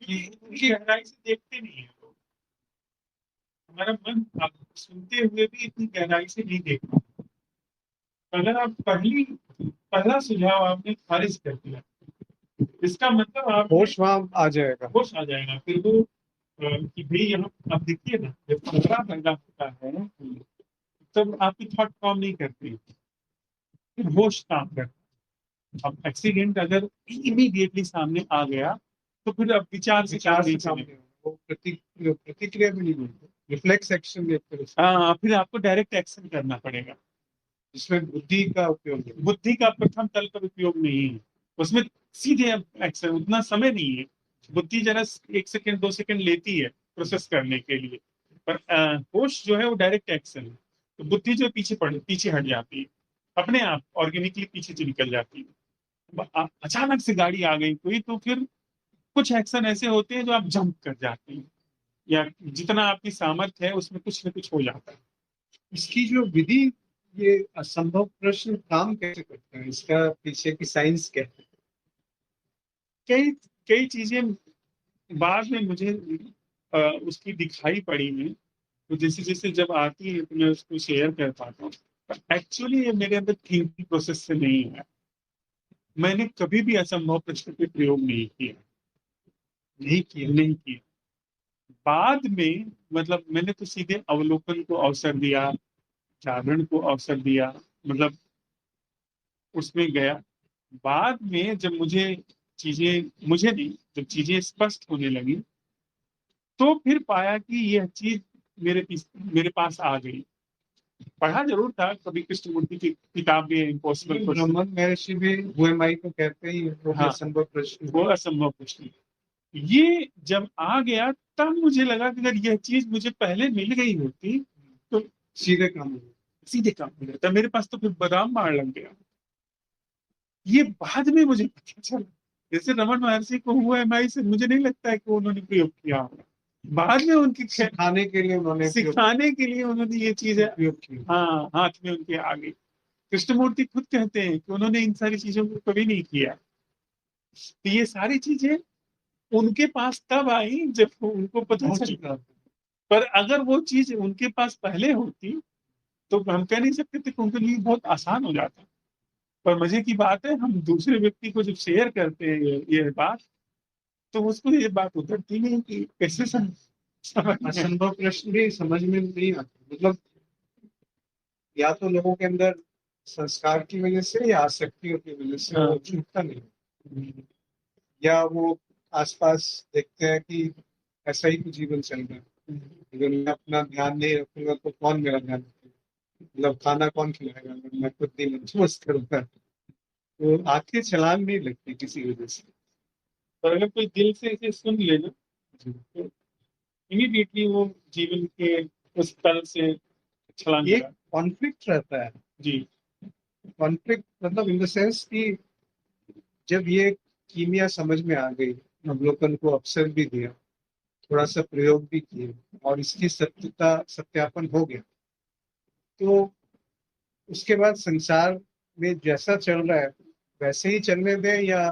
उनकी गहराई से देखते नहीं है लोग। हमारा मन आप सुनते हुए भी इतनी गहराई से नहीं देखता। अगर आप पहला सुझाव आपने खारिज कर दिया, इसका मतलब आप होश वहां आ जाएगा। होश आ जाएगा। फिर वो कि भाई यहाँ आप देखिए ना, जब खतरा पैदा होता है तब आपकी थॉट फॉर्म नहीं करती, फिर होश काम करता है। अब एक्सीडेंट अगर इमीडिएटली सामने आ गया तो फिर अब विचार से काम विचार नहीं से काम चलेगा। नहीं होगा, वो प्रतिक्रिया भी नहीं मिलती, रिफ्लेक्स एक्शन एक तरह से, हाँ, फिर आपको डायरेक्ट एक्शन करना पड़ेगा। जिसमें बुद्धि का उपयोग है। बुद्धि का प्रथम तल पर उपयोग नहीं है उसमें, सीधे एक्शन, उतना समय नहीं है। बुद्धि जरा 1 सेकंड 2 सेकंड लेती है प्रोसेस करने के लिए, पर होश जो है वो डायरेक्ट एक्शन है। तो बुद्धि जो पीछे हट जाती है, अपने आप ऑर्गेनिकली पीछे से निकल जाती है। अचानक से गाड़ी आ गई कोई, तो फिर कुछ एक्शन ऐसे होते हैं जो आप जंप कर जाते हैं, या जितना आपकी सामर्थ्य है उसमें कुछ ना कुछ हो जाता है। इसकी जो विधि, ये असंभव प्रश्न काम कैसे करता है, इसका पीछे की साइंस क्या है? कई कई चीजें बाद में मुझे उसकी दिखाई पड़ी है, तो जैसे जैसे जब आती है तो मैं उसको शेयर कर पाता हूँ। एक्चुअली ये मेरे अंदर थिंकिंग प्रोसेस से नहीं है। मैंने कभी भी असंभव प्रश्न पे प्रयोग नहीं किया। नहीं किया। नहीं किया। बाद में मतलब मैंने तो सीधे अवलोकन को अवसर दिया, जागरण को अवसर दिया, मतलब उसमें गया। बाद में जब मुझे नहीं, जब चीजें स्पष्ट होने लगी तो फिर पाया कि यह चीज मेरे पास आ गई। पढ़ा जरूर था कभी कृष्णमूर्ति की किताब भी है, इम्पॉसिबल क्वेश्चन। ब्रह्मन महर्षि भी हु एम आई को कहते ही हैं, वो भी हाँ, असंभव प्रश्न वो है। असंभव क्वेश्चन। ये जब आ गया तब मुझे लगा कि अगर यह चीज मुझे पहले मिल गई होती तो सीधे काम हो। सीधे काम हो जाता मेरे पास, तो फिर बादाम मार लग गया। ये बाद में मुझे पता चला। जैसे रमन महर्षि को हुआ एमआई से मुझे नहीं लगता है कि उन्होंने प्रयोग किया होगा। बाद में उनकी सिखाने के लिए उन्होंने सिखाने के लिए उन्होंने ये चीजें, उपयोग किया। हाँ, हाथ में उनके आ गई। कृष्णमूर्ति खुद कहते हैं कि उन्होंने इन सारी चीजों को कभी नहीं किया। तो ये सारी चीजें उनके पास तब आई जब उनको पता हो चला। चुका। पर अगर वो चीज उनके पास पहले होती तो हम कह नहीं सकते थे कि उनके लिए बहुत आसान हो जाता। पर मजे की बात है, हम दूसरे व्यक्ति को जब शेयर करते हैं ये बात, तो उसको ये बात उतरती नहीं कि कैसे समझ में। असंभव प्रश्न भी समझ में नहीं आता, मतलब या तो लोगों के अंदर संस्कार की वजह से या आसक्तियों की वजह से वो हाँ, छूटता नहीं, या वो आसपास देखते हैं कि ऐसा ही कुछ जीवन चल रहा है, अगर मैं अपना ध्यान नहीं रखूंगा तो कौन मेरा ध्यान रखेगा, मतलब खाना कौन खिलाएगा अगर मैं खुद नहीं बंदोबस्त करूंगा। तो आंखें छलांग नहीं लगती किसी वजह से। पर अगर कोई दिल से इसे सुन लेना तो इमीडिएटली वो जीवन के उस तल से छलांग ये लगा। कॉन्फ्लिक्ट रहता है। जी। कॉन्फ्लिक्ट मतलब इन द सेंस कि जब ये कीमिया समझ में आ गई, अवलोकन को अवसर भी दिया, थोड़ा सा प्रयोग भी किए, और इसकी सत्यता सत्यापन हो गया, तो उसके बाद संसार में जैसा चल रहा है वैसे ही चलने दें, या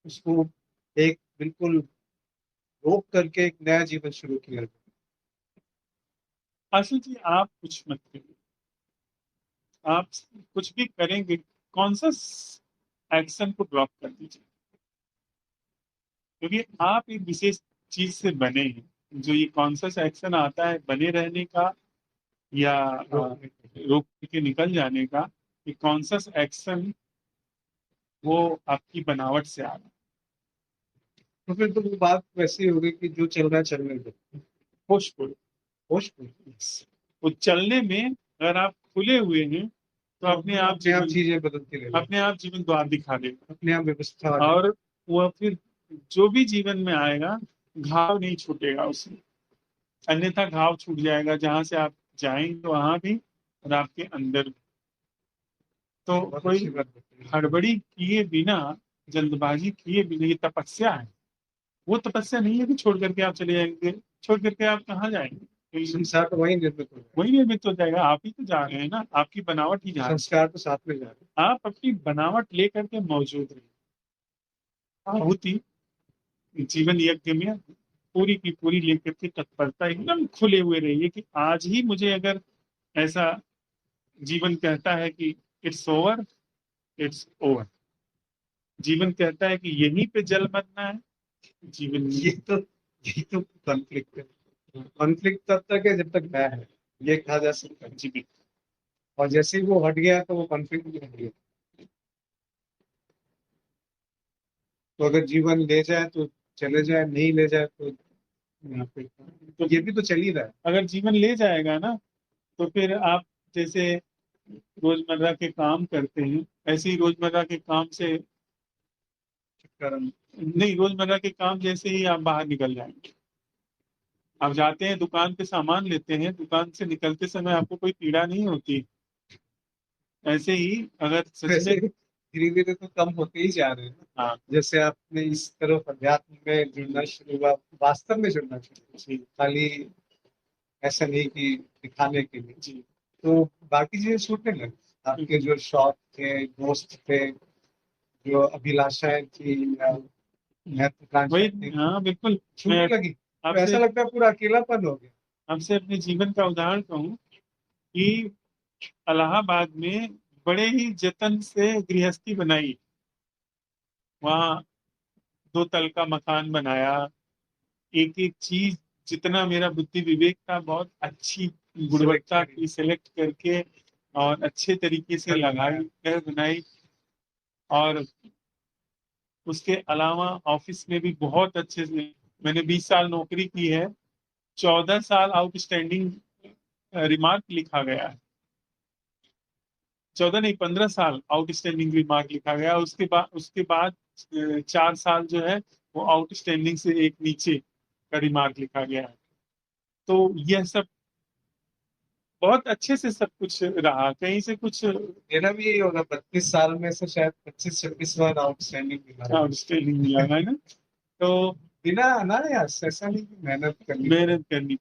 उसको एक बिल्कुल रोक करके एक नया जीवन शुरू किया जाए। आशु जी, आप कुछ मत करिए। आप कुछ भी करेंगे, कॉन्सियस एक्शन को ड्रॉप कर दीजिए, क्योंकि आप एक विशेष चीज से बने हैं। जो ये कॉन्सियस एक्शन आता है बने रहने का या रोक के निकल जाने का, ये कॉन्सियस एक्शन वो आपकी बनावट से आ रहा है। तो फिर तो वो बात वैसी होगी कि जो चल रहा है चलने दो। होशफुल। होश में वो चलने में अगर आप खुले हुए हैं तो अपने आप अपने आप जीवन, चीजें बदलती रहेगी, अपने आप जीवन द्वार दिखा देगा। अपने आप व्यवस्था आ जाएगी। और वह फिर जो भी जीवन में आएगा, घाव नहीं छूटेगा उसमें। अन्यथा घाव छूट जाएगा, जहां से आप जाएंगे वहां भी और आपके अंदर भी। तो बहुत कोई अच्छी बात बताई। हड़बड़ी किए बिना, जल्दबाजी किए बिना, ये तपस्या है। वो तपस्या नहीं है कि छोड़ करके आप चले जाएंगे। छोड़ करके आप कहाँ जाएंगे? संसार तो वही निर्मित हो रहा वही निर्मित हो जाएगा। आप ही तो जा रहे हैं ना, आपकी बनावट ही है, जा रही संस्कार तो साथ में जा रहे है। आप अपनी बनावट लेकर के मौजूद रहिए। आहुति जीवन यज्ञ में पूरी की पूरी लेकर के तत्परता एकदम खुले हुए रहिए कि आज ही मुझे अगर ऐसा जीवन कहता है कि इट्स ओवर, इट्स ओवर। जीवन कहता है कि यहीं पे जल मरना है, जीवन ये तो कॉन्फ्लिक्ट है। कॉन्फ्लिक्ट तब तक है जब तक मैं है, ये कहा जा सकता है। जीवन और जैसे ही वो हट गया तो वो कॉन्फ्लिक्ट भी हट गया। तो अगर जीवन ले जाए तो चले जाए, नहीं ले जाए तो यहाँ पे तो ये भी तो चल ही रहा है। अगर जीवन ले जाएगा ना, तो फिर आप जैसे रोजमर्रा के काम करते हैं, ऐसे ही रोजमर्रा के काम से कारण नहीं, रोजमर्रा के काम जैसे ही आप बाहर निकल जाएंगे। आप जाते हैं दुकान पे सामान लेते हैं, दुकान से निकलते समय आपको कोई पीड़ा नहीं होती। ऐसे ही अगर सच वैसे में, धीरे धीरे तो कम होते ही जा रहे हैं। हाँ जैसे आपने इस तरफ अध्यात्म में जुड़ना शुरू हुआ, वास्तव में जुड़ना शुरू हुआ, जी खाली ऐसा नहीं कि दिखाने के लिए, जी, तो बाकी चीजें छूटने लगी। आपके जो शौक थे, दोस्त थे, जो अभिलाषाएं थी या वही, महत्वाकांक्षाएं थी, हाँ बिल्कुल। मैं छूटने लगी। तो आपसे ऐसा लगता है पूरा अकेलापन हो गया। आपसे अपने जीवन का उदाहरण कहूँ कि इलाहाबाद में बड़े ही जतन से गृहस्थी बनाई, वहाँ 2 तल का मकान बनाया, एक एक चीज जितना मेरा बुद्धि विवेक था बहुत अच्छी सिलेक्ट गुणवत्ता करी, की सिलेक्ट करके और अच्छे तरीके से घर लगाई, बनाया। घर बनाई। और उसके अलावा ऑफिस में भी बहुत अच्छे से, मैंने 20 साल नौकरी की है, 14 साल आउटस्टैंडिंग रिमार्क लिखा गया है। 14 नहीं, 15 साल आउटस्टैंडिंग रिमार्क लिखा गया। उसके बाद 4 साल जो है वो आउटस्टैंडिंग से एक नीचे का रिमार्क लिखा गया है। तो यह सब बहुत अच्छे से सब कुछ रहा, कहीं से कुछ मेरा भी यही होगा, 32 साल में से शायद 25-26 बार आउटस्टैंडिंग मिला है। आउटस्टैंडिंग मिला है ना। तो बिना अनायास, ऐसा नहीं कि मेहनत करनी पड़े। मेहनत करनी,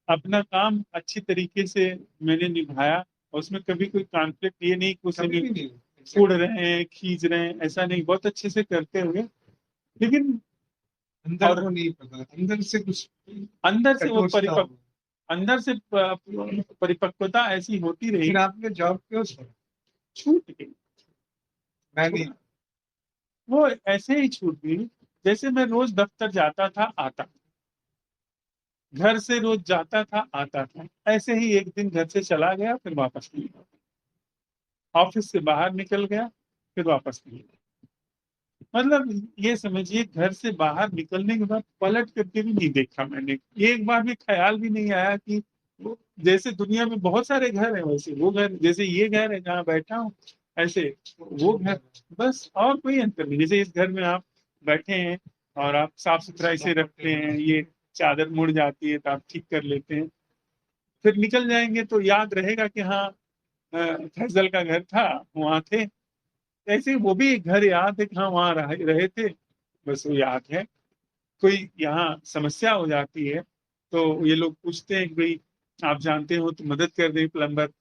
अपना काम अच्छी तरीके से मैंने निभाया, और उसमें कभी कोई कॉन्फ्लिक्ट ये नहीं कि उसे कभी भी भी नहीं। उड़ Exactly. रहे हैं खींच रहे हैं, ऐसा नहीं, बहुत अच्छे से करते हुए। लेकिन अंदर और वो नहीं पता, अंदर से कुछ अंदर से वो कठोरता परिपक्व, हो। अंदर से परिपक्वता ऐसी होती तो रही, फिर आपने जॉब क्यों छोड़ा? छूट गई। मैं नहीं। छूट- वो ऐसे ही छूट गई, जैसे मैं रोज दफ्तर जाता था आता, घर से रोज जाता था आता था, ऐसे ही एक दिन घर से चला गया फिर वापस नहीं आया। ऑफिस से बाहर निकल गया फिर वापस नहीं आया। मतलब ये समझिए, घर से बाहर निकलने के बाद पलट करके भी नहीं देखा मैंने, एक बार भी ख्याल भी नहीं आया कि जैसे दुनिया में बहुत सारे घर हैं वैसे वो घर, जैसे ये घर है जहाँ बैठा हूँ ऐसे वो घर, बस और कोई अंतर नहीं। जैसे इस घर में आप बैठे हैं और आप साफ सुथरा इसे रखते हैं, ये चादर मुड़ जाती है तो आप ठीक कर लेते हैं, फिर निकल जाएंगे तो याद रहेगा कि हाँ, फैजल का घर था, वहां थे। ऐसे वो भी एक घर याद है कि हाँ वहाँ रहे थे, बस वो याद है। कोई यहाँ समस्या हो जाती है तो ये लोग पूछते हैं कि भाई आप जानते हो तो मदद कर दें, प्लम्बर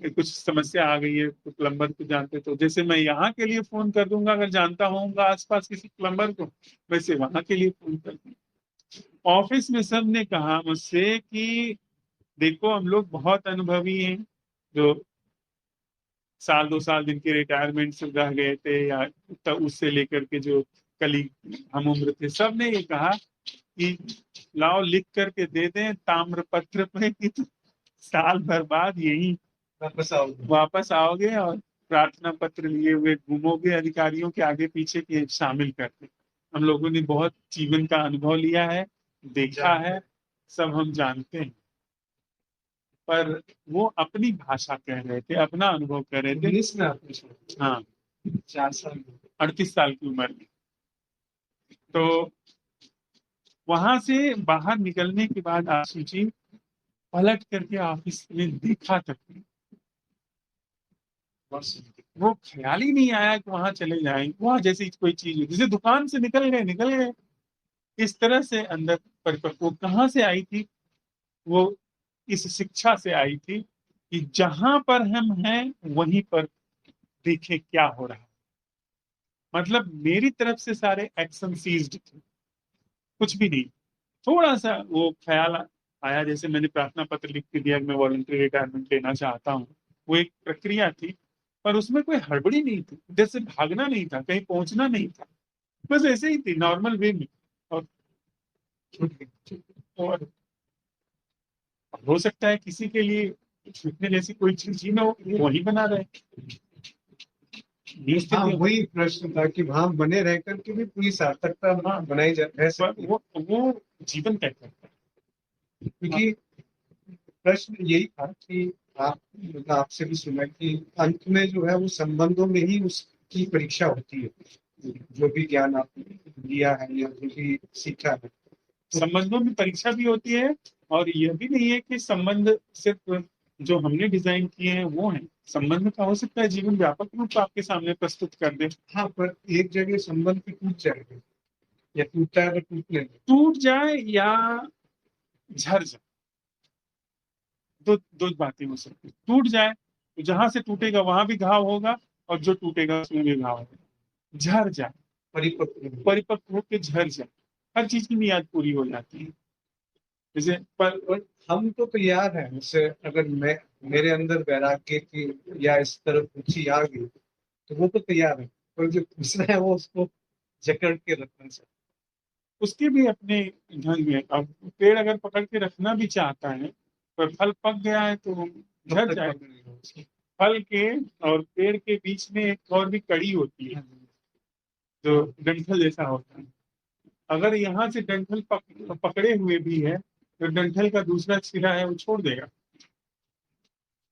कुछ समस्या आ गई है तो प्लम्बर को जानते, तो जैसे मैं यहाँ के लिए फोन कर दूंगा अगर जानता होऊंगा आसपास किसी प्लम्बर को, वैसे वहां के लिए फोन कर दूंगा। ऑफिस में सब ने कहा मुझसे कि देखो हम लोग बहुत अनुभवी हैं, जो 1 2 साल जिनके रिटायरमेंट से रह गए थे या तब उससे लेकर के जो कलीग हम उम्र थे, सब ने ये कहा कि लाओ लिख करके दे दें ताम्र पत्र पे कि तुम साल भर बाद यही वापस आओ। वापस आओगे और प्रार्थना पत्र लिए हुए घूमोगे अधिकारियों के आगे पीछे के शामिल करके। हम लोगों ने बहुत जीवन का अनुभव लिया है, देखा है, सब हम जानते हैं। पर वो अपनी भाषा कह रहे थे, अपना अनुभव कह रहे थे। 19 में आपने छोड़ा, हाँ, 4 साल में। 38 साल की उम्र में। तो वहां से बाहर निकलने के बाद आशु जी पलट करके ऑफिस में देखा तक नहीं। बस वो ख्याल ही नहीं आया कि वहां चले जाएं, वहां जैसी कोई चीज हो, जैसे दुकान से निकल गए निकल गए, इस तरह से अंदर परिपक्व। वो कहाँ से आई थी? वो इस शिक्षा से आई थी कि जहां पर हम हैं वहीं पर देखें क्या हो रहा है। मतलब मेरी तरफ से सारे एक्शन सीज्ड थे, कुछ भी नहीं। थोड़ा सा वो ख्याल आया, जैसे मैंने प्रार्थना पत्र लिख के दिया कि मैं वॉलंटरी रिटायरमेंट लेना चाहता हूँ, वो एक प्रक्रिया थी। पर उसमें कोई हड़बड़ी नहीं थी, इधर से भागना नहीं था, कहीं पहुंचना नहीं था, बस ऐसे ही थी नॉर्मल वे में। और, और हो सकता है किसी के लिए छूटने जैसी कोई चीज ही ना हो, वही बना रहे, ये हाँ, स्थिति हो। वही प्रश्न था कि वहां बने रह करके भी पूरी सार्थकता हाँ, बनाई जा रह पर सकती है। वो जीवन तय करता है। क्योंकि प्रश्न यही था कि आप मतलब आपसे भी सुना कि अंत में जो है वो संबंधों में ही उसकी परीक्षा होती है, जो भी ज्ञान आपने लिया है या जो भी सीखा है। संबंधों में परीक्षा भी होती है, और यह भी नहीं है कि संबंध सिर्फ जो हमने डिजाइन किए हैं वो हैं। संबंध का हो सकता है जीवन व्यापक रूप से आपके सामने प्रस्तुत कर दे। हाँ, पर एक जगह संबंध भी टूट जाएगा या टूटता है तो टूटने लगे। टूट जाए या झड़ जाए, दो दो बातें हो सकती हैं। टूट जाए तो जहां से टूटेगा वहां भी घाव होगा, और जो टूटेगा उसमें भी घाव होगा। झड़ जाए, परिपक्व। परिपक्व होकर झड़ जाए, हर चीज की मियाद पूरी हो जाती है। जैसे पर और हम तो तैयार हैं, जैसे अगर मैं मेरे अंदर वैराग्य की या इस तरफ रुचि आ गई तो वो तो तैयार है, पर जो दूसरा है वो उसको जकड़ के रखना चाहिए। उसके भी अपने ढंग है। अब पेड़ अगर पकड़ के रखना भी चाहता है, पर फल पक गया है तो कब झड़ तक जाएगा। पकड़ेगा उसको। फल के और पेड़ के बीच में एक और भी कड़ी होती है, जो डंठल जैसा होता है। अगर यहाँ से डंठल पकड़े हुए भी है, तो डंठल का दूसरा सिरा है वो छोड़ देगा,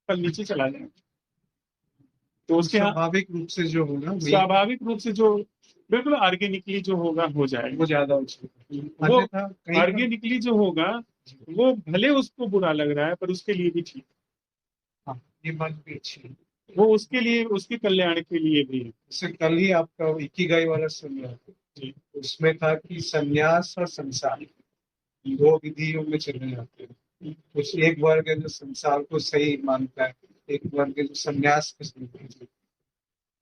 फल नीचे चला जाएगा। तो उसके यहाँ स्वाभाविक रूप से जो होगा वही स्वाभाविक रूप से जो बिल्कुल ऑर्गेनिकली जो होगा हो जाएगा। वो ज्यादा उछल, वो अन्यथा कहीं पर। ऑर्गेनिकली जो होगा, वो भले उसको बुरा लग रहा है पर उसके लिए भी ठीक। हाँ, ये बात भी अच्छी है। वो उसके लिए, उसके कल्याण के लिए भी है। जैसे कल ही आपका इकिगाई वाला सुन रहा था, जी। उसमें था कि संन्यास और संसार दो विधियों में चले जाते हैं। कुछ एक वर्ग है जो संसार को सही मानता है, एक वर्ग है जो संन्यास को सही मानता है,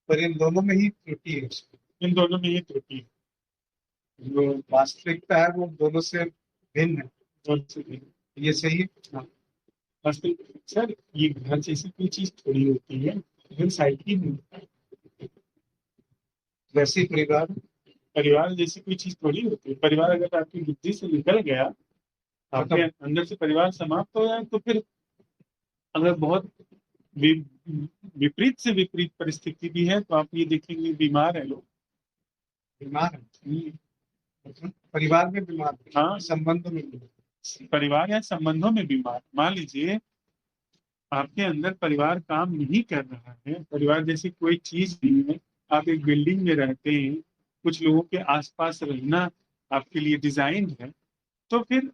पर इन दोनों में ही त्रुटि है उसकी। इन दोनों में ये त्रुटि है। जो वास्तविकता है वो दोनों से भिन्न है। दोनों से भी। ये सही है। हाँ, वास्तविक सर, ये घर जैसी कोई चीज थोड़ी होती है, घर साइड की नहीं। वैसे ही परिवार। परिवार जैसी कोई चीज थोड़ी होती है। परिवार अगर आपकी बुद्धि से निकल गया, आपके खत्म। अंदर से परिवार समाप्त हो जाए, तो फिर अगर बहुत वि- विपरीत से विपरीत परिस्थिति भी है तो आप ये देखेंगे बीमार है लोग। बीमार है, हम्म, मतलब परिवार में बीमार है, हाँ, संबंध में बीमार परिवार या संबंधों में बीमार। मान लीजिए आपके अंदर परिवार काम नहीं कर रहा है, परिवार जैसी कोई चीज नहीं है, आप एक बिल्डिंग में रहते हैं, कुछ लोगों के आसपास रहना आपके लिए डिजाइन है, तो फिर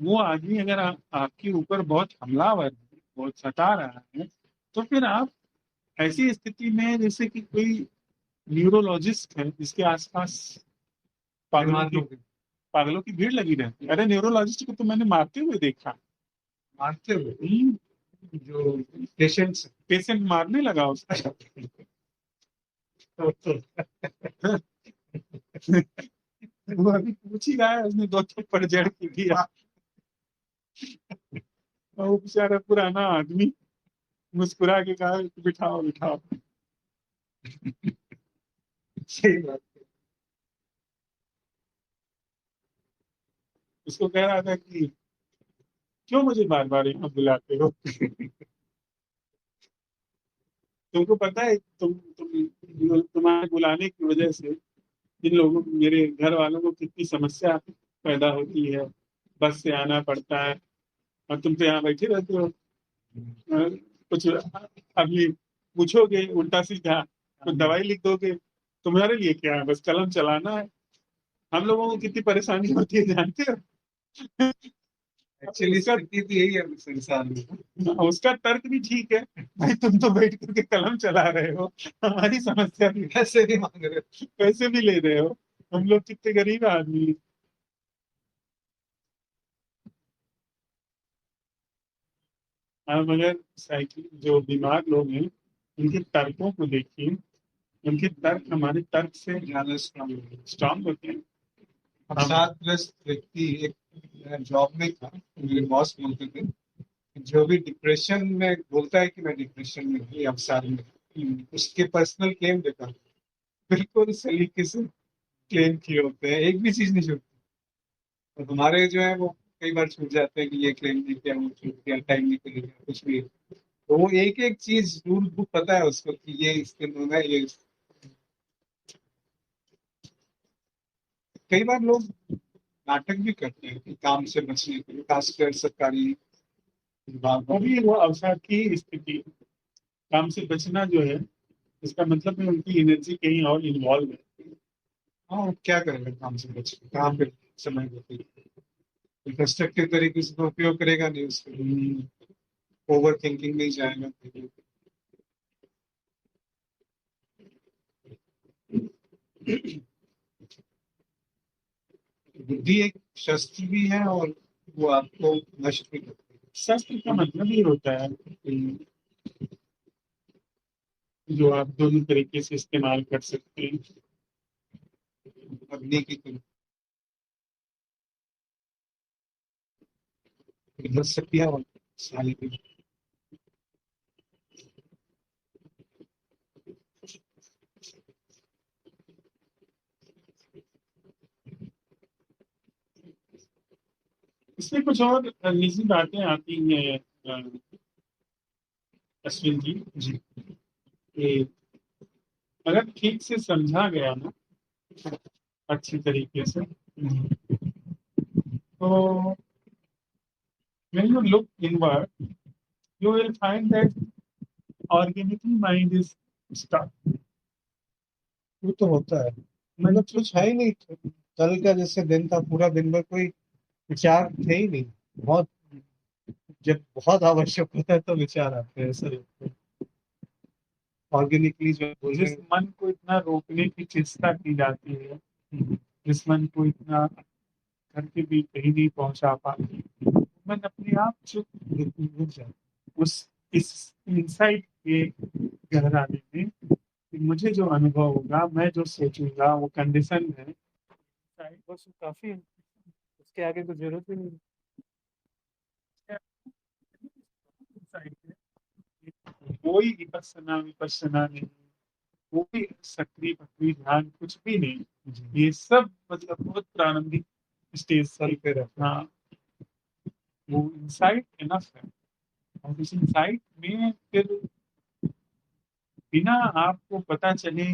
वो आदमी अगर आपके ऊपर बहुत हमलावर है, बहुत सता रहा है, तो फिर आप ऐसी स्थिति में, जैसे कि कोई न्यूरोलॉजिस्ट है जिसके आसपास पागलों बीमार की हो गए। पागलों की भीड़ लगी रहती है। अरे न्यूरोलॉजिस्ट को तो मैंने मारते हुए देखा। मानते हुए जो पेशेंट्स। पेशेंट मारने लगा उसका। वो अभी पूछ ही रहा है, उसने दो थप्पड़ जड़ के दिया। और वो बेचारा पुराना आदमी मुस्कुरा के कहा, बिठाओ बिठाओ। सही बात उसको कह रहा था कि क्यों मुझे बार बार यहाँ बुलाते हो। तुमको पता है, तुम्हारे बुलाने की वजह से इन लोगों, मेरे घर वालों को कितनी समस्या पैदा होती है। बस से आना पड़ता है, और तुम तो यहाँ बैठे रहते हो। कुछ अभी पूछोगे उल्टा सीधा, कुछ दवाई लिख दोगे, तुम्हारे लिए क्या है, बस कलम चलाना है। हम लोगों को कितनी परेशानी होती है जानते हो। है। एक्चुअली उसका स्थिति तो यही है संसार में। उसका तर्क भी ठीक है, भाई तुम तो बैठ करके कलम चला रहे हो, हमारी समस्या भी पैसे नहीं मांग रहे। पैसे भी ले रहे हो। हम लोग कितने गरीब आदमी हैं। आप अगर साइकिल जो बीमार लोग हैं उनके तर्कों को देखिए, उनके तर्क हमारे तर्क से ज्यादा स्ट्रांग। स्ट्रांग होते हैं। हम अवसादग्रस्त व्यक्ति, एक जॉब में था, मेरे बॉस बोलते थे, जो भी डिप्रेशन में बोलता है कि मैं डिप्रेशन में हूँ या अवसाद में हूँ, उसके पर्सनल क्लेम देता हूँ, बिल्कुल सलीके से क्लेम किए होते हैं, एक भी चीज नहीं छूटती। और हमारे जो है वो कई बार छूट जाते हैं कि ये क्लेम नहीं किया, वो छूट गया, टाइम निकल गया, कुछ भी। तो वो एक एक चीज रूल बुक पता है उसको कि ये इसके होना है, ये कई बार लोग नाटक भी करते हैं कि काम से बचने के लिए, खासकर सरकारी विभाग वो में। भी वो अवसाद की स्थिति, काम से बचना जो है, इसका मतलब है उनकी एनर्जी कहीं और इन्वॉल्व है। हाँ, वो क्या करेंगे काम से बच के, कहाँ पे समय देते, कंस्ट्रक्टिव तरीके से तो उपयोग करेगा नहीं उसको, ओवर थिंकिंग में ही जाएगा। बुद्धि एक शस्त्र भी है और वो आपको नष्ट भी करती है। शस्त्र का मतलब ही होता है कि जो आप दोनों तरीके से इस्तेमाल कर सकते हैं। अग्नि की तरह इधर से किया और सारी की। इसमें कुछ और निजी बातें आती हैं अश्विन जी, जी। कि अगर ठीक से समझा गया ना, अच्छी तरीके से, तो when you look inward, you will find that organically mind is stuck. वो तो होता है, मतलब कुछ है ही नहीं। कल का जैसे दिन था, पूरा दिन भर कोई विचार थे ही नहीं। बहुत, जब बहुत आवश्यक होता है तो विचार आते हैं सर। ऑर्गेनिकली जो बोल रहे जिस मन को इतना रोकने की चेष्टा की जाती है, हैं। जिस मन को इतना घर के भी कहीं नहीं पहुंचा पाती, मन अपने आप चुप रुक जाए उस इस इंसाइट के गहराने में, कि मुझे जो अनुभव होगा, मैं जो सोचूंगा, वो कंडीशन है inside, बस वो काफी है। उसके आगे तो जरूरत ही नहीं है। inside है। कोई विपස්සना विपස්සना नहीं, कोई सक्रिय सक्रिय ध्यान कुछ भी नहीं, ये सब मतलब बहुत प्रारंभिक स्टेज सर पे रहता है। हाँ, वो इंसाइट इनफ है। और उस इंसाइट में फिर बिना आपको पता चले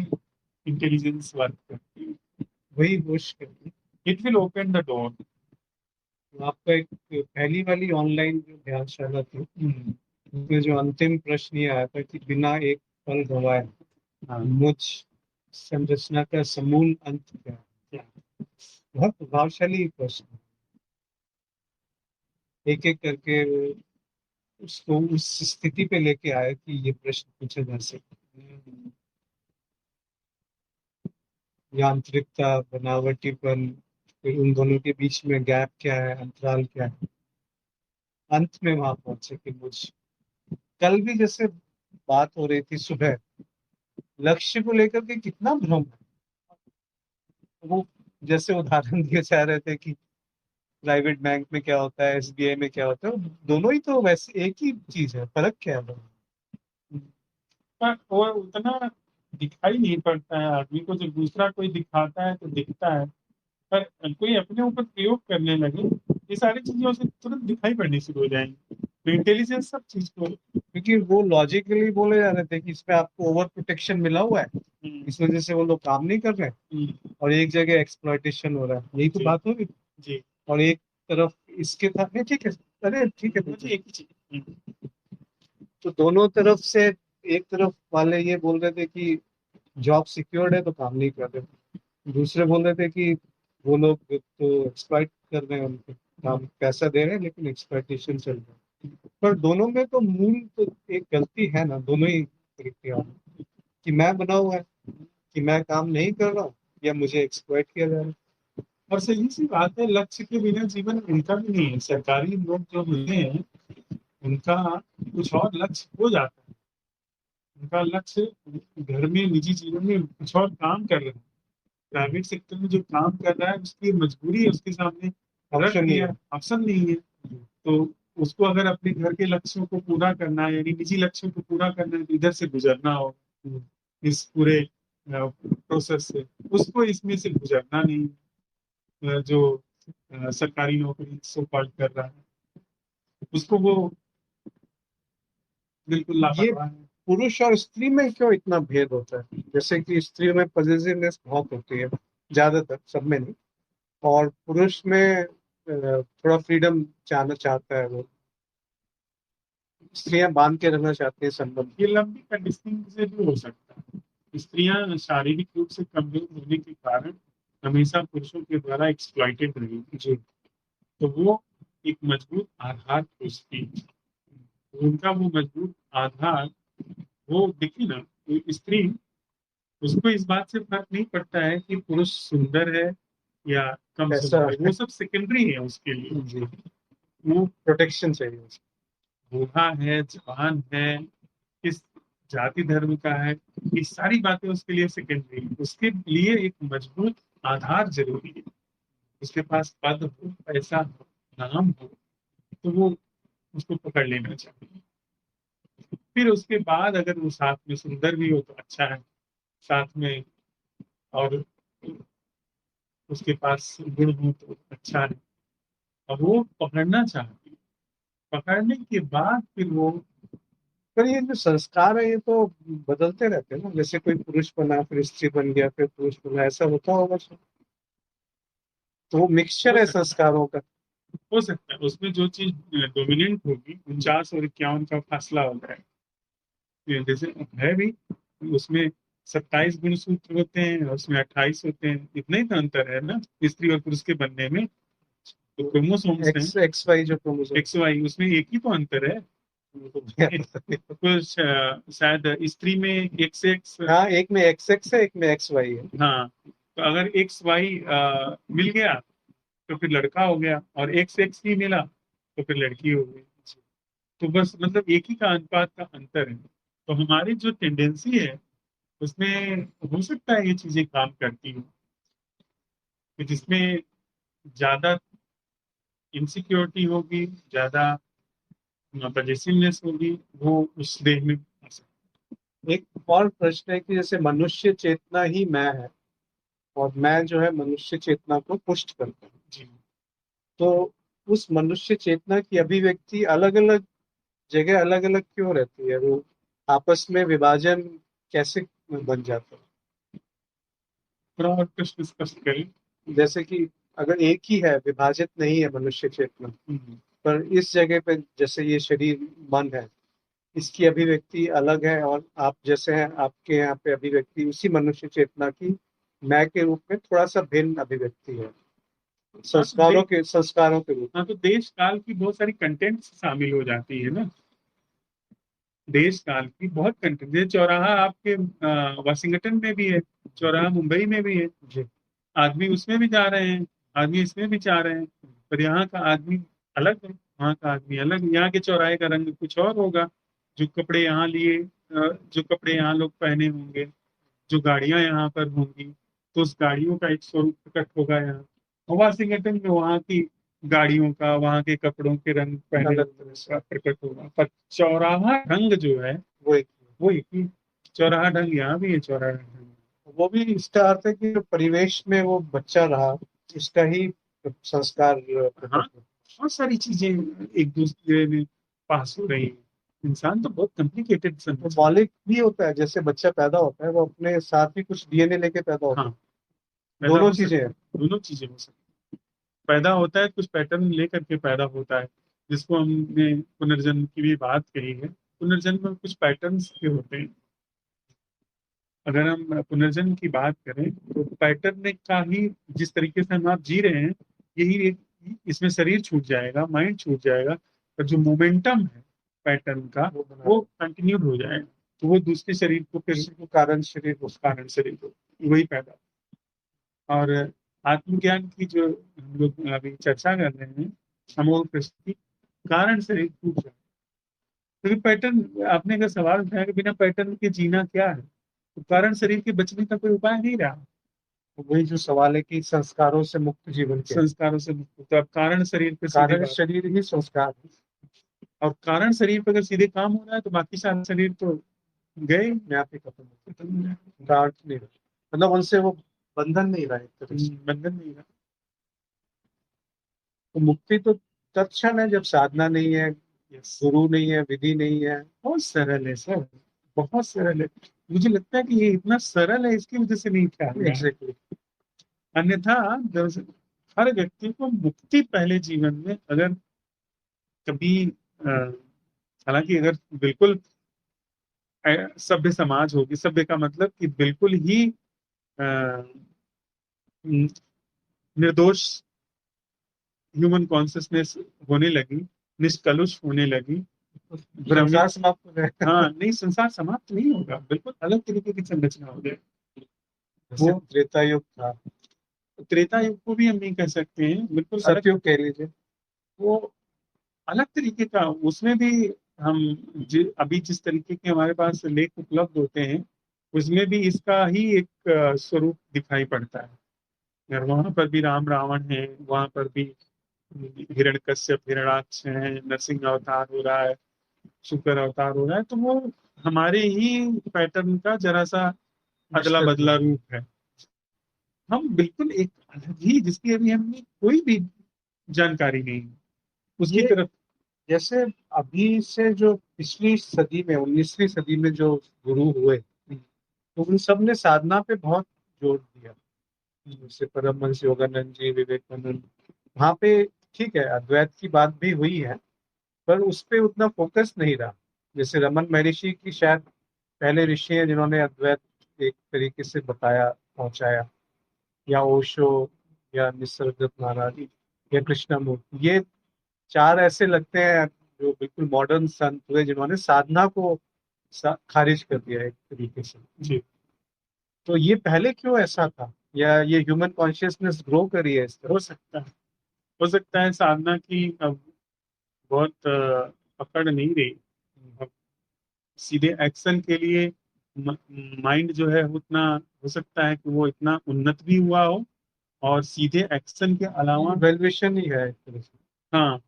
इंटेलिजेंस वर्क करती है। वही होश करती है। It will open the door. तो आपका एक पहली वाली ऑनलाइन जो ध्यानशाला थी, उसमें जो अंतिम प्रश्न ये आया था कि बिना एक पल गवाए हाँ, मुझ संरचना का समूल अंत क्या है? क्या? बहुत प्रभावशाली प्रश्न। एक एक करके उसको उस स्थिति पे लेके आए कि ये प्रश्न पूछा जा सके। यांत्रिकता, बनावटीपन, फिर उन दोनों के बीच में गैप क्या है, अंतराल क्या है, अंत में वहां पहुंचे कि मुझ। कल भी जैसे बात हो रही थी सुबह, लक्ष्य को लेकर के कितना भ्रम है। वो जैसे उदाहरण दिए जा रहे थे कि प्राइवेट बैंक में क्या होता है, एसबीआई में क्या होता है, दोनों ही तो वैसे एक ही चीज है, फर्क क्या है दोनों? पर वो उतना दिखाई नहीं पड़ता है आदमी को, जब दूसरा कोई दिखाता है तो दिखता है। पर कोई अपने ऊपर प्रयोग करने लगे, ये सारी चीजें उसे तुरंत दिखाई पड़नी शुरू हो जाएंगी। तो इंटेलिजेंस सब चीज को क्योंकि वो लॉजिकली बोले जा रहे थे कि इसमें आपको ओवर प्रोटेक्शन मिला हुआ है, इस वजह से वो लोग काम नहीं कर रहे हैं और एक जगह एक्सप्लॉइटेशन हो रहा है, यही तो जी बात होगी। जी। और एक तरफ इसके था नहीं, ठीक है, अरे ठीक है, मुझे एक ही चीज तो दोनों तरफ से, एक तरफ वाले ये बोल रहे थे कि जॉब सिक्योर्ड है तो काम नहीं कर रहे, दूसरे बोल रहे थे कि वो लोग तो एक्सप्लॉइट कर रहे हैं, उनको काम पैसा दे रहे हैं लेकिन एक्सप्लॉइटेशन चल रहा है। पर दोनों में तो मूल तो एक गलती है ना, दोनों ही तरीके हैं, कि मैं बना हुआ है, कि मैं काम नहीं कर रहा हूँ या मुझे एक्सप्लॉइट किया जा रहा है। और सही सी बात है, लक्ष्य के बिना जीवन मिलता भी नहीं है। सरकारी लोग जो मिलते हैं, उनका कुछ और लक्ष्य हो जाता है। उनका लक्ष्य घर में, निजी जीवन में कुछ और काम कर रहे हैं। प्राइवेट सेक्टर में जो काम कर रहा है उसकी मजबूरी है, उसके सामने रख ऑप्शन नहीं दिया, है। ऑप्शन नहीं है। तो उसको अगर अपने घर के लक्ष्यों को पूरा करना है, यानी निजी लक्ष्यों को पूरा करना है, तो इधर से गुजरना हो इस पूरे प्रोसेस से, उसको इसमें से गुजरना नहीं। जो सरकारी नौकरी सो कॉल्ड कर रहा है, उसको वो बिल्कुल ये लापरवाह है। पुरुष और स्त्री में क्यों इतना भेद होता है? जैसे कि स्त्रियों में पॉजिटिवनेस बहुत होती है, ज्यादातर, सब में नहीं। और पुरुष में थोड़ा फ्रीडम चाहता है वो। स्त्रियां बांध के रहना चाहती है संबंध। ये लंबी कंडीशनिंग से भी हो सकता है। स्त्रियां शारीरिक रूप से कमजोर होने के कारण हमेशा पुरुषों के द्वारा एक्सप्लॉइटेड रही। जी। तो वो एक मजबूत आधार खोजती है। उनका वो मजबूत आधार, वो देखिए ना, वो स्त्री, उसको इस बात से फर्क नहीं पड़ता है कि पुरुष सुंदर है या कम ऐसा सुंदर है, वो सब सेकेंडरी है उसके लिए। जी, वो प्रोटेक्शन चाहिए उसको। बूढ़ा है, जवान है, किस जाति धर्म का है, ये सारी बातें उसके लिए सेकेंडरी है। उसके लिए एक मजबूत आधार जरूरी है। उसके पास पद हो, पैसा हो, नाम हो, तो वो उसको पकड़ लेना चाहिए। फिर उसके बाद अगर वो साथ में सुंदर भी हो तो अच्छा है, साथ में, और उसके पास गुण हो तो अच्छा है। अब वो पकड़ना चाहती है, पकड़ने के बाद फिर वो, पर ये जो संस्कार है ये तो बदलते रहते हैं ना, जैसे कोई पुरुष बना फिर स्त्री बन गया फिर पुरुष बना, ऐसा होता होगा शायद। तो वो हो मिक्सचर है सकता संस्कारों का। हो सकता है उसमें जो चीज डोमिनेंट होगी, 49 और 51 का फासला होता है। जैसे है भी, उसमें 27 गुणसूत्र होते हैं, उसमें 28 होते हैं, इतना ही तो अंतर है ना स्त्री और पुरुष के बनने में। तो क्रोमोसोम्स हैं, एक्स एक्स वाई जो क्रोमोसोम। एक्स वाई, उसमें एक ही तो अंतर है। कुछ शायद स्त्री में एक्स एक्स। हाँ, एक में एक्स एक्स है, एक में एक्स वाई है। हाँ, तो अगर एक्स वाई मिल गया तो फिर लड़का हो गया, और एक्स एक्स ही मिला तो फिर लड़की हो गई। तो बस मतलब एक ही का अनुपात का अंतर है। तो हमारी जो टेंडेंसी है उसमें हो सकता है ये चीजें काम करती हूँ, कि जिसमें ज्यादा इनसिक्योरिटी होगी, ज्यादा पजेसिवनेस होगी, वो उस देह में आ सकती एक और प्रश्न है कि जैसे मनुष्य चेतना ही मैं है, और मैं जो है मनुष्य चेतना को पुष्ट करता हूँ। है। जी। तो उस मनुष्य चेतना की अभिव्यक्ति अलग अलग जगह अलग अलग क्यों रहती है? वो आपस में विभाजन कैसे बन जाता थोड़ा और प्रश्न स्पष्ट करें। है? जैसे कि अगर एक ही है, विभाजित नहीं है मनुष्य चेतना, हम्म। पर इस जगह पे जैसे ये शरीर मन है, इसकी अभिव्यक्ति अलग है, और आप जैसे हैं आपके यहाँ पे अभिव्यक्ति उसी मनुष्य चेतना की मैं के रूप में थोड़ा सा भिन्न अभिव्यक्ति है, हाँ तो दे संस्कारों के रूप हाँ तो देश काल की बहुत सारी कंटेंट शामिल हो जाती है ना। देश काल की बहुत कंटेंट, जैसे चौराहा आपके वाशिंगटन में भी है, चौराहा मुंबई में भी है। में। जी। आदमी उसमें भी जा रहे हैं, आदमी इसमें भी जा रहे हैं, पर यहाँ का आदमी अलग है, वहाँ का आदमी अलग है। यहाँ के चौराहे का रंग कुछ और होगा। जो कपड़े यहाँ लिए, जो कपड़े यहाँ लोग पहने होंगे, जो गाड़ियां यहाँ पर होंगी, तो उस गाड़ियों का एक स्वरूप प्रकट होगा यहाँ। और वाशिंगटन में वहाँ की गाड़ियों का, वहाँ के कपड़ों के रंग पहने अलग हुए तरह से। का प्रकट होगा। पर चौराहा ढंग जो है वो एक वो एक ही। चौराहा ढंग यहाँ भी है, चौराहा ढंग। वो भी इसका अर्थ है कि जो परिवेश में वो बच्चा रहा, उसका ही संस्कार प्रकट हाँ, होता बहुत सारी चीजें एक दूसरे में पास हो रही हैं। इंसान तो बहुत कॉम्प्लिकेटेड है। तो संरचना है। मौलिक भी होता है, जैसे बच्चा पैदा होता है वो अपने साथ ही कुछ डीएनए लेके पैदा होता हाँ, है। पैदा दोनों हो चीजें सकता हैं। है, दोनों चीजें हो सकती हैं। पैदा होता है कुछ पैटर्न लेकर के पैदा होता है, जिसको हमने पुनर्जन्म की भी बात कही है। पुनर्जन्म में कुछ पैटर्न्स के होते हैं। अगर हम पुनर्जन्म की बात करें तो पैटर्न का ही, जिस तरीके से हम आप जी रहे हैं, यही एक, इसमें शरीर छूट जाएगा, माइंड छूट जाएगा, पर जो मोमेंटम है पैटर्न का, वो बना वो कंटिन्यूड हो जाएगा। तो वो दूसरे शरीर को फिर उसी को कारण शरीर उस कारण शरीर को वही पैदा। और आत्मज्ञान की जो हम लोग अभी चर्चा कर रहे हैं, अमोल प्रस्तुति, कारण शरीर टूट जाए, क्योंकि पैटर्न, आपने अगर सवाल उठाया कि बिना पैटर्न के जीना क्या है, तो कारण शरीर के बचने का कोई उपाय नहीं रहा। तो वही जो सवाल है कि संस्कारों से मुक्त जीवन क्या है? संस्कारों से मुक्त, तो अब कारण शरीर पे सीधे कारण बात। शरीर ही संस्कार है। और कारण शरीर पे अगर सीधे काम हो रहा है तो बाकी सारे शरीर तो गए। अपने आप ही खत्म हो गया। गांठ नहीं रहा, मतलब उनसे वो बंधन नहीं रहा एक तरह से। बंधन नहीं रहा। तो मुक्ति तो तत्क्षण है जब साधना नहीं है, यस, गुरु नहीं है, विधि नहीं है। बहुत सरल है सर, बहुत सरल है। मुझे लगता है कि ये इतना सरल है, इसकी वजह से नहीं ख्याल रहा है। एग्जैक्टली। अन्यथा हर व्यक्ति को मुक्ति पहले जीवन में अगर कभी हालांकि अगर बिल्कुल सभ्य समाज होगी, सभ्य का मतलब कि बिल्कुल ही अ, निर्दोष ह्यूमन कॉन्शियसनेस होने लगी, निष्कलुष होने लगी, संसार ब्राह्मण। समाप्त हो गया। हाँ नहीं, संसार समाप्त नहीं होगा, बिल्कुल अलग तरीके की संरचना हो जाएगी। जैसे वो त्रेता युग था, त्रेता युग को भी हम नहीं कह सकते हैं, बिल्कुल अलग। सतयुग कह लीजिए। वो अलग तरीके का, उसमें भी हम अभी जिस तरीके के हमारे पास लेख उपलब्ध होते हैं, उसमें भी इसका ही एक स्वरूप दिखाई पड़ता है। और वहां पर भी राम रावण है, वहां पर भी हिरण्यकश्यप हिरणाक्ष है, नरसिंह अवतार हो रहा है, शुक्र अवतार हो रहा है, तो वो हमारे ही पैटर्न का जरा सा अदला विस्तृत बदला रूप। रूप है। हम बिल्कुल एक अलग ही, जिसकी अभी हमें कोई भी जानकारी नहीं है, उसकी ये तरफ। जैसे अभी से जो पिछली सदी में, 19वीं सदी में जो गुरु हुए, तो उन सब ने साधना पे बहुत जोर दिया। जैसे परमहंस योगानंद जी, विवेकानंद, वहाँ पे ठीक है अद्वैत की बात भी हुई है, पर उस पे उतना फोकस नहीं रहा। जैसे रमन महर्षि की शायद पहले ऋषि हैं जिन्होंने अद्वैत एक तरीके से बताया, पहुंचाया, या ओशो, या निसर्गदत्त महाराज, या कृष्णमूर्ति, ये चार ऐसे लगते हैं जो बिल्कुल मॉडर्न संत हुए जिन्होंने साधना को खारिज कर दिया एक तरीके से। जी, तो ये पहले क्यों ऐसा था, या ये ह्यूमन कॉन्शियसनेस ग्रो करी है इस तरह? हो सकता है, हो सकता है साधना की अब बहुत पकड़ नहीं रही। अब सीधे एक्शन के लिए माइंड जो है उतना, हो सकता है कि वो इतना उन्नत भी हुआ हो, और सीधे एक्शन के अलावा। वैल्यूएशन ही है एक तरह से। हाँ,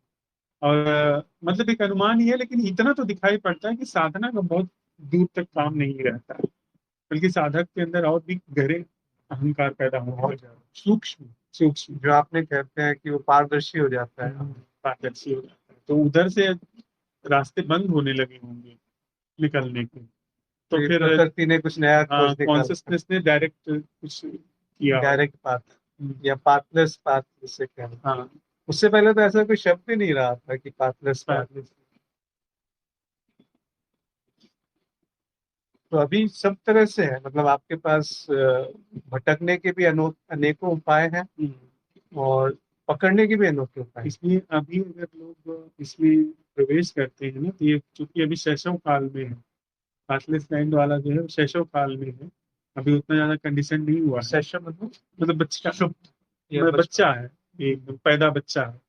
और मतलब एक अनुमान ही है, लेकिन इतना तो दिखाई पड़ता है कि साधना का बहुत दूर तक काम नहीं रहता है, बल्कि साधक के अंदर और भी गहरे अहंकार पैदा होने बहुत लगे। ज्यादा सूक्ष्म, सूक्ष्म, जो आपने कहते हैं कि वो पारदर्शी हो जाता है। पारदर्शी हो जाता है, तो उधर से रास्ते बंद होने लगे होंगे निकलने के। तो फिर फिर प्रकृति ने कुछ नया हाँ, खोज निकाला, कॉन्सियसनेस ने डायरेक्ट कुछ किया होगा। डायरेक्ट पाथ, या पाथलेस पाथ जिसे कहते हैं। हाँ, उससे पहले तो ऐसा कोई शब्द ही नहीं रहा था कि पाथलेस पाथ। पारदर्शी। तो अभी सब तरह से है, मतलब आपके पास भटकने के भी अनेकों उपाय हैं, और पकड़ने के भी अनोखे उपाय हैं। इसलिए अभी अगर लोग इसमें प्रवेश करते हैं ना, तो ये चूंकि अभी शैशव काल में है, कास्टलेस माइंड वाला जो है वो शैशव काल में है, अभी उतना ज्यादा कंडीशन नहीं हुआ है। सेशन मतलब बच्चा, सुप्त या बच्चा बचपन। है, एकदम पैदा बच्चा है।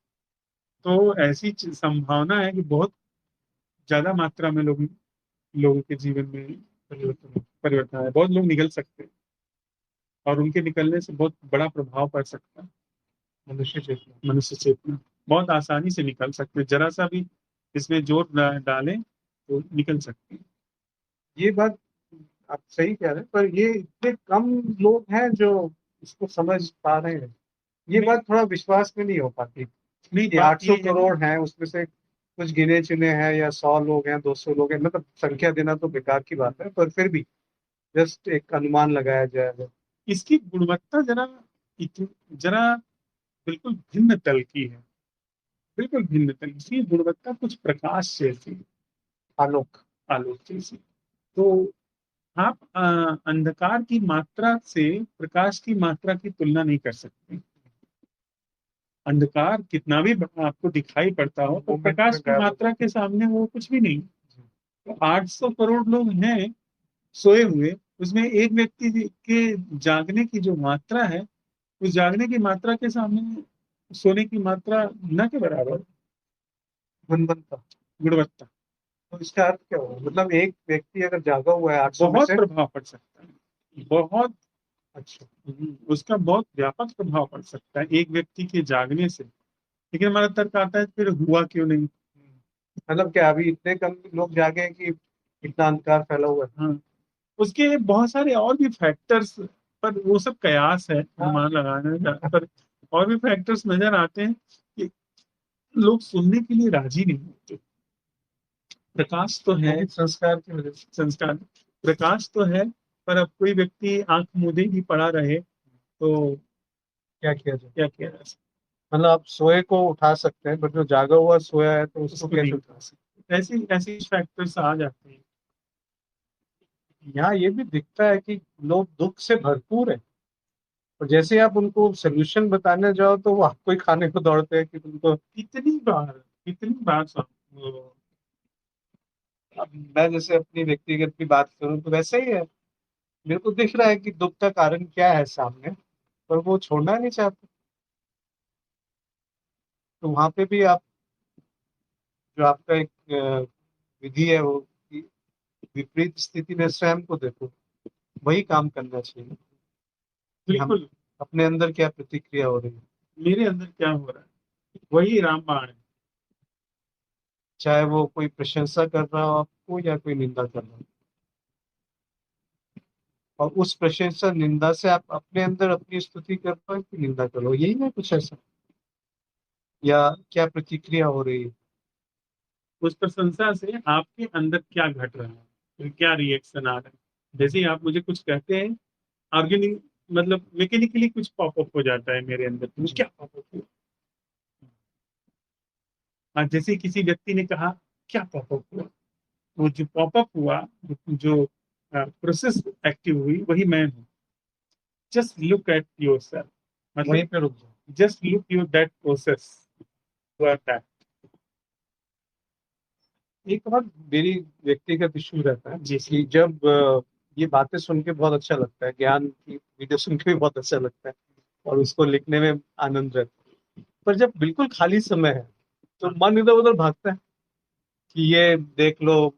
तो ऐसी संभावना है कि बहुत ज्यादा मात्रा में लोगों के जीवन में परिवर्तन है, बहुत लोग निकल सकते हैं, और उनके निकलने से बहुत बड़ा प्रभाव पड़ सकता है। मनुष्य चेतना। मनुष्य चेतना बहुत आसानी से निकल सकते हैं, जरा सा भी इसमें जोर डालें तो निकल सकते हैं। ये बात आप सही कह रहे हैं, पर ये इतने कम लोग हैं जो इसको समझ पा रहे हैं। ये नहीं, बात थोड़ा विश्वास में नहीं हो पाती नहीं कि बात 800 ये है ना। करोड़ हैं, उसमें से कुछ गिने चुने हैं, या 100 लोग हैं, 200 लोग हैं, मतलब संख्या देना तो बेकार की बात है, पर फिर भी जस्ट एक अनुमान लगाया जाए। इसकी गुणवत्ता जरा बिल्कुल भिन्न तल की है, बिल्कुल भिन्न तल। इसकी गुणवत्ता कुछ प्रकाश जैसी, आलोक। आलोक जैसी। तो आप अंधकार की मात्रा से प्रकाश की मात्रा की तुलना नहीं कर सकते। अंधकार कितना भी आपको दिखाई पड़ता हो, तो मोमेंट प्रकाश में की गायब हो मात्रा के सामने वो कुछ भी नहीं। जाता तो 800 करोड़ लोग हैं सोए हुए, उसमें एक व्यक्ति के जागने की जो मात्रा है, उस जागने की मात्रा के सामने सोने की मात्रा न के बराबर। गुणवत्ता। गुणवत्ता, तो इसका अर्थ क्या होगा? मतलब एक व्यक्ति अगर जागा हुआ है 800 में बहुत से। प्रभाव पड़ सकता है, बहुत। अच्छा। उसका बहुत व्यापक प्रभाव पड़ सकता है एक व्यक्ति के जागने से। लेकिन हमारा तर्क आता है फिर हुआ क्यों नहीं। मतलब क्या अभी इतने कम लोग जागे हैं कि इतना अंधकार फैला हुआ है? हाँ, उसके बहुत सारे और भी फैक्टर्स, पर वो सब कयास है हाँ। अनुमान लगाने का। पर और भी फैक्टर्स नजर आते हैं कि लोग सुनने के लिए राजी नहीं होते। प्रकाश तो वो है, भी संस्कार की वजह से। संस्कार, प्रकाश तो है, पर अब कोई व्यक्ति आंख मूंदे ही पड़ा रहे तो क्या किया जाए? क्या किया जा सकता मतलब आप सोए को उठा सकते हैं, बट जो जागा हुआ सोया है तो है? उसको उसको नहीं कैसे उठा? उठा सकते। ऐसे ऐसे फैक्टर्स आ जाते हैं। यहाँ ये भी दिखता है कि लोग दुख से भरपूर है, और जैसे ही आप उनको सोल्यूशन बताने जाओ तो वो आपको ही खाने को दौड़ते हैं कि तुमको। कितनी बार अब मैं जैसे अपनी व्यक्तिगत भी बात करूं तो वैसा ही है। मेरे को दिख रहा है कि दुख का कारण क्या है सामने, पर वो छोड़ना नहीं चाहते। तो वहां पे भी आप, जो आपका एक विधि है वो, कि विपरीत स्थिति में स्वयं को देखो, वही काम करना चाहिए कि हम बिल्कुल। अपने अंदर क्या प्रतिक्रिया हो रही है। मेरे अंदर क्या हो रहा है वही रामबाण है। चाहे वो कोई प्रशंसा कर रहा हो आपको या कोई निंदा कर रहा हो, और उस प्रशंसा निंदा से आप अपने अंदर अपनी स्तुति कर पाओ कि निंदा करो, यही है कुछ ऐसा, या क्या प्रतिक्रिया हो रही है। उस प्रशंसा से आपके अंदर क्या घट रहा है, फिर क्या रिएक्शन आ रहा है। जैसे ही आप मुझे कुछ कहते हैं, ऑर्गेनिक मतलब मैकेनिकली कुछ पॉपअप हो जाता है मेरे अंदर, तो वो जी। क्या पॉपअप हुआ। और जैसे ही किसी व्यक्ति ने कहा क्या पॉपअप हुआ, वो जो पॉपअप हुआ, जो प्रोसेस एक्टिव हुई, वही मैं हूँ। Just look at yourself, वहीं मतलब पे रुक जाओ। Just look your that process, you are that. एक और मेरी व्यक्तिगत इशू रहता है जी कि जब ये बातें सुन के बहुत अच्छा लगता है, ज्ञान की वीडियो सुन के भी बहुत अच्छा लगता है, और उसको लिखने में आनंद रहता है, पर जब बिल्कुल खाली समय है तो हाँ। मन इधर उधर भागता है कि ये देख लो,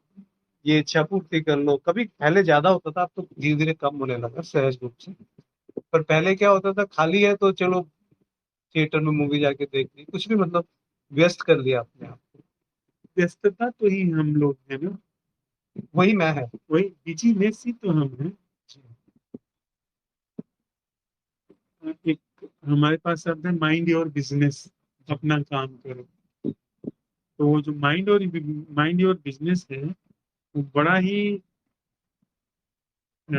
ये इच्छा पूर्ति कर लो। कभी पहले ज्यादा होता था, अब तो धीरे धीरे कम होने लगा सहज रूप से। पर पहले क्या होता था, खाली है तो चलो थिएटर में मूवी जाके देख ली, कुछ भी, मतलब व्यस्त कर लिया अपने आप। व्यस्तता तो ही हम लोग हैं ना, वही मैं है। वही बिजीनेस ही तो हम हैं। एक हमारे पास शब्द है माइंड योर बिजनेस, अपना काम करो। तो वो जो माइंड योर बिजनेस है, वो बड़ा ही अ,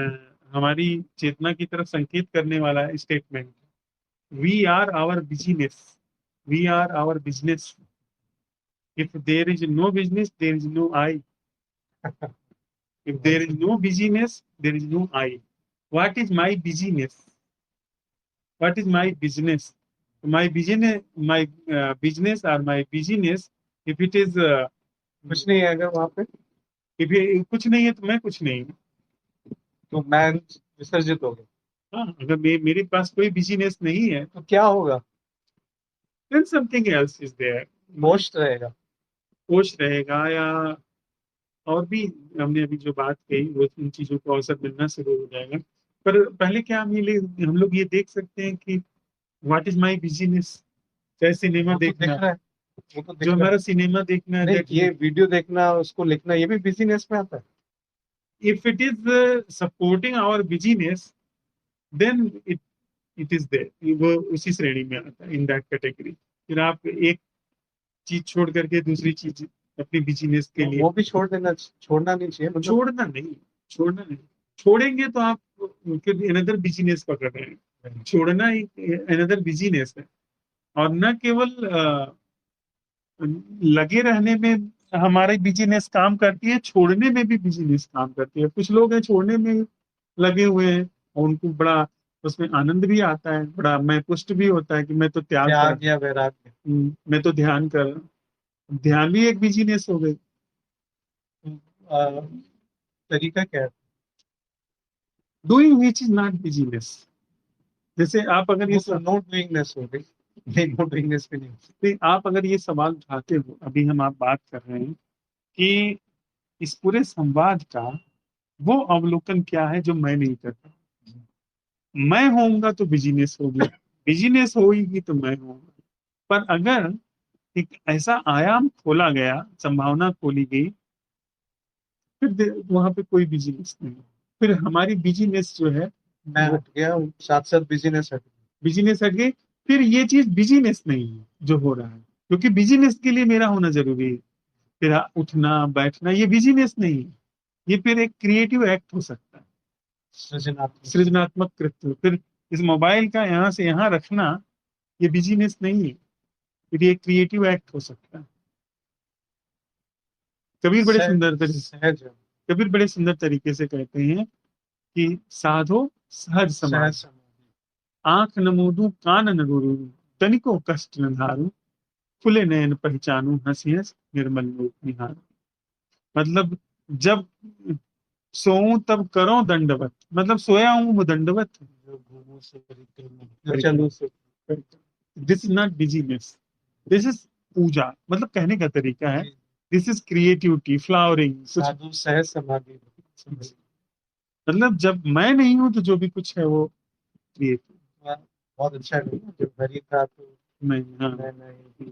हमारी चेतना की तरफ संकेत करने वाला statement. We are our business, we are our business. If there is no business there is no I, if there is no business there is no I. What is my business, what is my business, my business, my business or my business, if it is कुछ नहीं है अगर वहां पे, if ये कुछ नहीं है तो मैं कुछ नहीं हूँ। तो मैं विसर्जित हो गया। हाँ, अगर मेरे पास कोई बिजनेस नहीं है, तो क्या होगा? then something else is there। Host रहेगा। कोच रहेगा, या और भी हमने अभी जो बात कही वो उन चीजों को अवसर मिलना शुरू हो जाएगा। पर पहले क्या हम लोग ये देख सकते हैं कि व्हाट इज माई बिजनेस। चाहे सिनेमा वो तो दिख देखना, रहा है, वो तो जो दिख रहा है। हमारा सिनेमा देखना है, नहीं, दैट ये वीडियो देखना, उसको लिखना, ये भी बिजीनेस में आता है। if it is supporting our business, then it is there, वो उसी श्रेणी में आता है, इन दैट कैटेगरी। फिर आप एक चीज छोड़ करके दूसरी चीज अपनी बिजनेस के तो लिए, वो भी छोड़ देना, छोड़ना नहीं चाहिए मतलब। छोड़ना नहीं, छोड़ना नहीं। छोड़ेंगे तो आप अनदर बिजनेस पकड़ रहे हैं। छोड़ना ही अनदर बिजनेस है। और न केवल लगे रहने में हमारे बिजनेस काम करती है, छोड़ने में भी बिजनेस काम करती है। कुछ लोग हैं छोड़ने में लगे हुए हैं, और उनको बड़ा उसमें आनंद भी आता है, बड़ा मैं पुष्ट भी होता है कि मैं तो त्याग कर, त्याग या वैराग्य। मैं तो ध्यान कर रहा हूं। ध्यान भी एक बिजनेस हो गई। आ, तरीका क्या है? Doing which is not business. जैसे आप अगर वो तो नो डूइंगनेस हो गई। नहीं, नो डूइंगनेस भी नहीं। आप अगर ये सवाल उठाते हो, अभी हम आप बात कर रहे हैं कि इस पूरे संवाद का वो अवलोकन क्या है जो मैं नहीं करता। मैं होऊंगा तो बिजीनेस होगी, बिजीनेस होगी तो मैं होऊंगा। पर अगर एक ऐसा आयाम खोला गया, संभावना खोली गई, फिर वहां पे कोई बिजीनेस नहीं, फिर हमारी बिजीनेस जो है मैं वो हट गया, साथ साथ बिजीनेस हट गया। बिजीनेस हट गई। फिर ये चीज बिजीनेस नहीं है जो हो रहा है, क्योंकि बिजीनेस के लिए मेरा होना जरूरी है। फिर उठना बैठना ये बिजीनेस नहीं है, ये फिर एक क्रिएटिव एक्ट हो सकता है, सृजनात्मक। सृजनात्मक कृत्य। फिर इस मोबाइल का यहाँ से यहाँ रखना ये बिजीनेस नहीं है, फिर ये क्रिएटिव एक्ट हो सकता है। कबीर बड़े सुंदर तरीके सहज है। कबीर बड़े सुंदर तरीके से कहते हैं कि साधो सहज सहज समाधि, समाधि। आंख न मूंदूं कान न गुरू, तनिको कष्ट न धारू, खुले नयन पहचानू हंसी हंस निर्मल लोक निहारू। मतलब जब सोऊं तब करो दंडवत, मतलब सोया हूं वो दंडवत, जो घूमो से परिक्रमा, जो चलो से। This is not business, this is puja. मतलब कहने का तरीका है, दिस इज क्रिएटिविटी, फ्लावरिंग कुछ। साधु सहज समाधि। मतलब जब मैं नहीं हूं तो जो भी कुछ है वो क्रिएटिव। बहुत अच्छा है, जब हरि था तो मैं, हाँ, मैं नहीं।